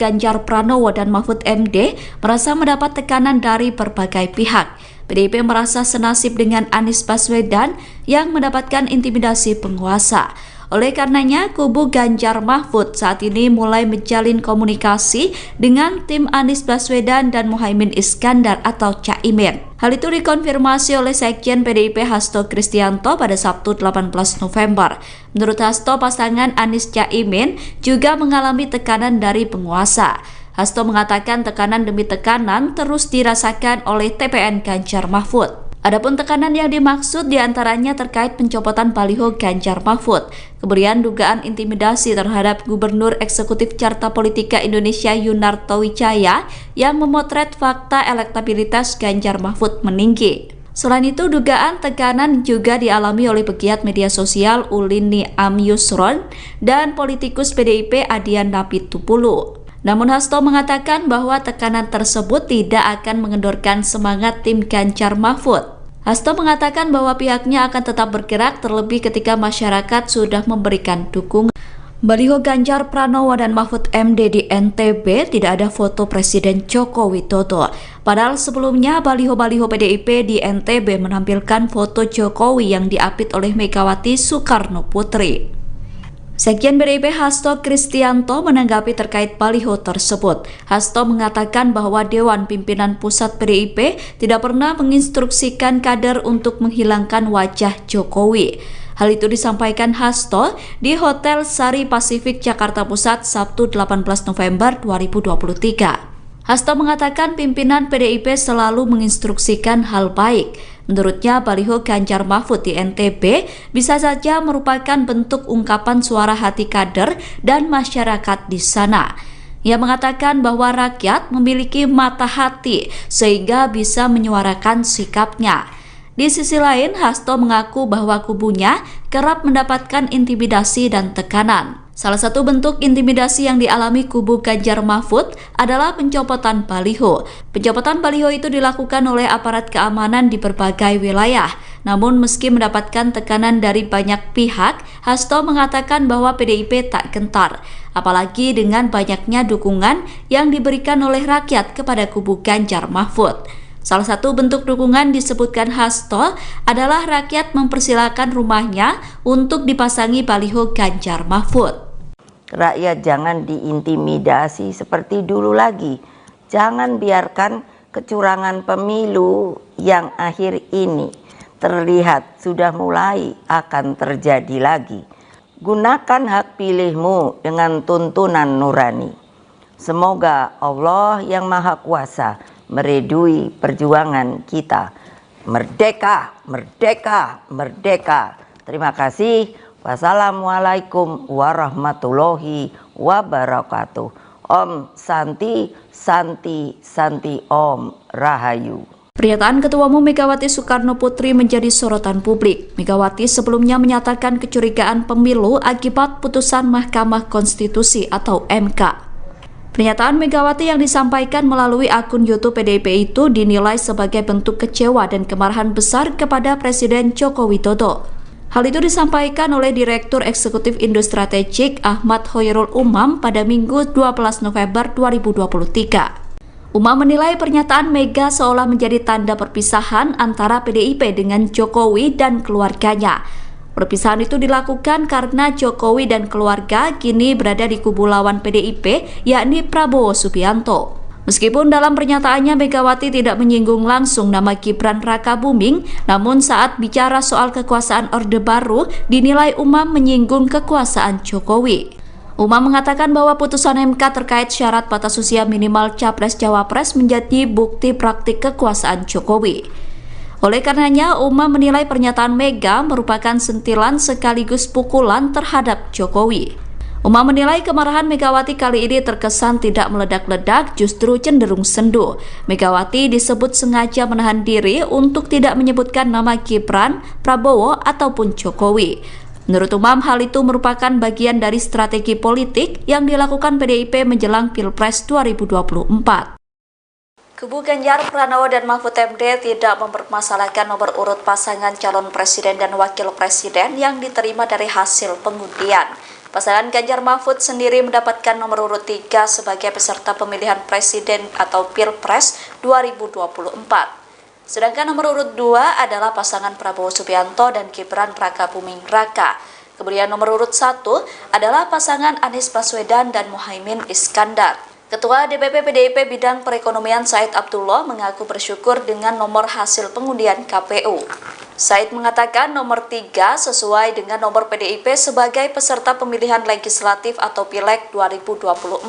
Ganjar Pranowo dan Mahfud MD merasa mendapat tekanan dari berbagai pihak. PDIP merasa senasib dengan Anies Baswedan yang mendapatkan intimidasi penguasa. Oleh karenanya, kubu Ganjar Mahfud saat ini mulai menjalin komunikasi dengan tim Anies Baswedan dan Muhaimin Iskandar atau Caimin. Hal itu dikonfirmasi oleh Sekjen PDIP Hasto Kristianto pada Sabtu 18 November. Menurut Hasto, pasangan Anies Caimin juga mengalami tekanan dari penguasa. Hasto mengatakan tekanan demi tekanan terus dirasakan oleh TPN Ganjar Mahfud. Adapun tekanan yang dimaksud diantaranya terkait pencopotan baliho Ganjar Mahfud, kemudian dugaan intimidasi terhadap Gubernur Eksekutif Carta Politika Indonesia Yunarto Wijaya yang memotret fakta elektabilitas Ganjar Mahfud meninggi. Selain itu, dugaan tekanan juga dialami oleh pegiat media sosial Ulin Niam Yusron dan politikus PDIP Adian Napitupulu. Namun Hasto mengatakan bahwa tekanan tersebut tidak akan mengendorkan semangat tim Ganjar Mahfud. Hasto mengatakan bahwa pihaknya akan tetap bergerak terlebih ketika masyarakat sudah memberikan dukungan. Baliho Ganjar Pranowo dan Mahfud MD di NTB tidak ada foto Presiden Joko Widodo. Padahal sebelumnya baliho-baliho PDIP di NTB menampilkan foto Jokowi yang diapit oleh Megawati Soekarno Putri. Sekjen PDIP Hasto Kristianto menanggapi terkait baliho tersebut. Hasto mengatakan bahwa Dewan Pimpinan Pusat PDIP tidak pernah menginstruksikan kader untuk menghilangkan wajah Jokowi. Hal itu disampaikan Hasto di Hotel Sari Pasifik Jakarta Pusat Sabtu 18 November 2023. Hasto mengatakan pimpinan PDIP selalu menginstruksikan hal baik. Menurutnya, baliho Ganjar Mahfud di NTB bisa saja merupakan bentuk ungkapan suara hati kader dan masyarakat di sana. Ia mengatakan bahwa rakyat memiliki mata hati sehingga bisa menyuarakan sikapnya. Di sisi lain, Hasto mengaku bahwa kubunya kerap mendapatkan intimidasi dan tekanan. Salah satu bentuk intimidasi yang dialami kubu Ganjar Mahfud adalah pencopotan baliho. Pencopotan baliho itu dilakukan oleh aparat keamanan di berbagai wilayah. Namun meski mendapatkan tekanan dari banyak pihak, Hasto mengatakan bahwa PDIP tak gentar. Apalagi dengan banyaknya dukungan yang diberikan oleh rakyat kepada kubu Ganjar Mahfud. Salah satu bentuk dukungan disebutkan Hasto adalah rakyat mempersilahkan rumahnya untuk dipasangi baliho Ganjar Mahfud. Rakyat jangan diintimidasi seperti dulu lagi. Jangan biarkan kecurangan pemilu yang akhir ini terlihat sudah mulai akan terjadi lagi. Gunakan hak pilihmu dengan tuntunan nurani. Semoga Allah yang Maha Kuasa meridui perjuangan kita. Merdeka, merdeka, merdeka. Terima kasih. Wassalamualaikum warahmatullahi wabarakatuh. Om Santi, Santi, Santi Om Rahayu. Pernyataan Ketua Umum Megawati Soekarno Putri menjadi sorotan publik. Megawati sebelumnya menyatakan kecurigaan pemilu akibat putusan Mahkamah Konstitusi atau MK. Pernyataan Megawati yang disampaikan melalui akun YouTube PDIP itu dinilai sebagai bentuk kecewa dan kemarahan besar kepada Presiden Joko Widodo. Hal itu disampaikan oleh Direktur Eksekutif Indo Strategik Ahmad Khoirul Umam pada Minggu 12 November 2023. Umam menilai pernyataan Mega seolah menjadi tanda perpisahan antara PDIP dengan Jokowi dan keluarganya. Perpisahan itu dilakukan karena Jokowi dan keluarga kini berada di kubu lawan PDIP, yakni Prabowo Subianto. Meskipun dalam pernyataannya Megawati tidak menyinggung langsung nama Gibran Rakabuming, namun saat bicara soal kekuasaan Orde Baru, dinilai Umam menyinggung kekuasaan Jokowi. Umam mengatakan bahwa putusan MK terkait syarat batas usia minimal Capres-Cawapres menjadi bukti praktik kekuasaan Jokowi. Oleh karenanya, Umam menilai pernyataan Mega merupakan sentilan sekaligus pukulan terhadap Jokowi. Umam menilai kemarahan Megawati kali ini terkesan tidak meledak-ledak, justru cenderung sendu. Megawati disebut sengaja menahan diri untuk tidak menyebutkan nama Gibran, Prabowo, ataupun Jokowi. Menurut Umam, hal itu merupakan bagian dari strategi politik yang dilakukan PDIP menjelang Pilpres 2024. Kubu Ganjar Pranowo dan Mahfud MD tidak mempermasalahkan nomor urut pasangan calon presiden dan wakil presiden yang diterima dari hasil pengundian. Pasangan Ganjar Mahfud sendiri mendapatkan nomor urut 3 sebagai peserta pemilihan presiden atau Pilpres 2024. Sedangkan nomor urut 2 adalah pasangan Prabowo Subianto dan Gibran Rakabuming Raka. Kemudian nomor urut 1 adalah pasangan Anies Baswedan dan Muhaimin Iskandar. Ketua DPP PDIP Bidang Perekonomian Said Abdullah mengaku bersyukur dengan nomor hasil pengundian KPU. Said mengatakan nomor 3 sesuai dengan nomor PDIP sebagai peserta pemilihan legislatif atau Pileg 2024.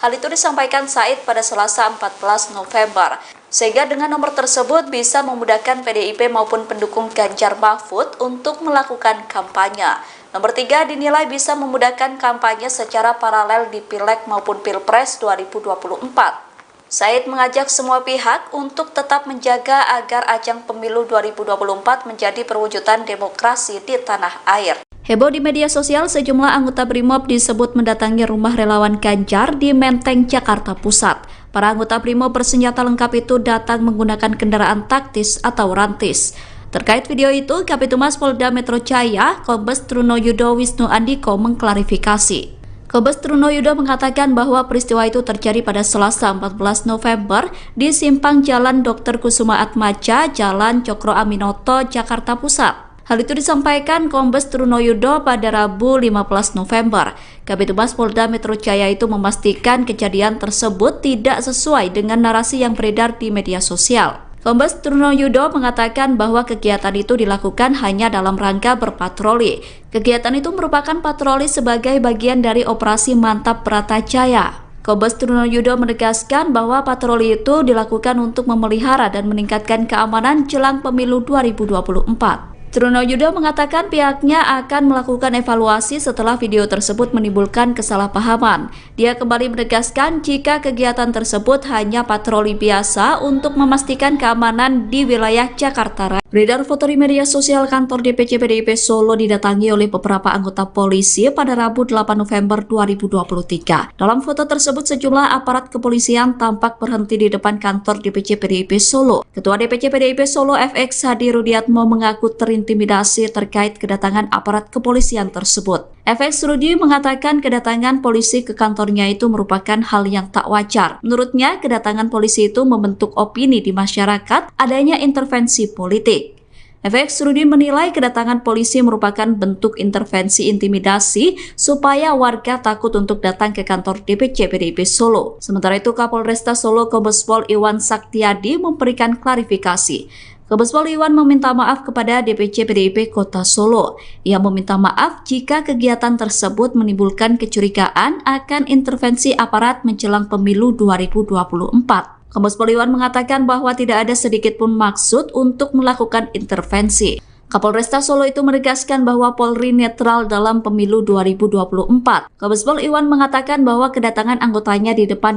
Hal itu disampaikan Said pada Selasa 14 November. Sehingga dengan nomor tersebut bisa memudahkan PDIP maupun pendukung Ganjar Mahfud untuk melakukan kampanye. Nomor 3 dinilai bisa memudahkan kampanye secara paralel di Pileg maupun Pilpres 2024. Said mengajak semua pihak untuk tetap menjaga agar ajang pemilu 2024 menjadi perwujudan demokrasi di tanah air. Heboh di media sosial, sejumlah anggota BRIMOB disebut mendatangi rumah relawan Ganjar di Menteng, Jakarta Pusat. Para anggota BRIMOB bersenjata lengkap itu datang menggunakan kendaraan taktis atau rantis. Terkait video itu, Kabitumas Polda Metro Jaya, Kombes Truno Yudo Wisnu Andiko mengklarifikasi. Kombes Truno Yudo mengatakan bahwa peristiwa itu terjadi pada Selasa 14 November di simpang Jalan Dr. Kusuma Atmaja, Jalan Cokro Aminoto, Jakarta Pusat. Hal itu disampaikan Kombes Truno Yudo pada Rabu 15 November. Kabitumas Polda Metro Jaya itu memastikan kejadian tersebut tidak sesuai dengan narasi yang beredar di media sosial. Kombes Truno Yudo mengatakan bahwa kegiatan itu dilakukan hanya dalam rangka berpatroli. Kegiatan itu merupakan patroli sebagai bagian dari operasi Mantap Bratajaya. Kombes Truno Yudo menegaskan bahwa patroli itu dilakukan untuk memelihara dan meningkatkan keamanan jelang pemilu 2024. Truno Yudo mengatakan pihaknya akan melakukan evaluasi setelah video tersebut menimbulkan kesalahpahaman. Dia kembali menegaskan jika kegiatan tersebut hanya patroli biasa untuk memastikan keamanan di wilayah Jakarta Raya. Beredar foto di media sosial kantor DPC PDIP Solo didatangi oleh beberapa anggota polisi pada Rabu 8 November 2023. Dalam foto tersebut sejumlah aparat kepolisian tampak berhenti di depan kantor DPC PDIP Solo. Ketua DPC PDIP Solo FX Hadi Rudiatmo mengaku terintimidasi terkait kedatangan aparat kepolisian tersebut. FX Rudi mengatakan kedatangan polisi ke kantornya itu merupakan hal yang tak wajar. Menurutnya, kedatangan polisi itu membentuk opini di masyarakat adanya intervensi politik. FX Rudi menilai kedatangan polisi merupakan bentuk intervensi intimidasi supaya warga takut untuk datang ke kantor DPC PDIP Solo. Sementara itu, Kapolresta Solo Kombes Pol Iwan Saktiadi memberikan klarifikasi. Kombes Pol Iwan meminta maaf kepada DPC PDIP Kota Solo. Ia meminta maaf jika kegiatan tersebut menimbulkan kecurigaan akan intervensi aparat menjelang pemilu 2024. Kombes Pol Iwan mengatakan bahwa tidak ada sedikit pun maksud untuk melakukan intervensi. Kapolresta Solo itu menegaskan bahwa Polri netral dalam pemilu 2024. Kombes Pol Iwan mengatakan bahwa kedatangan anggotanya di depan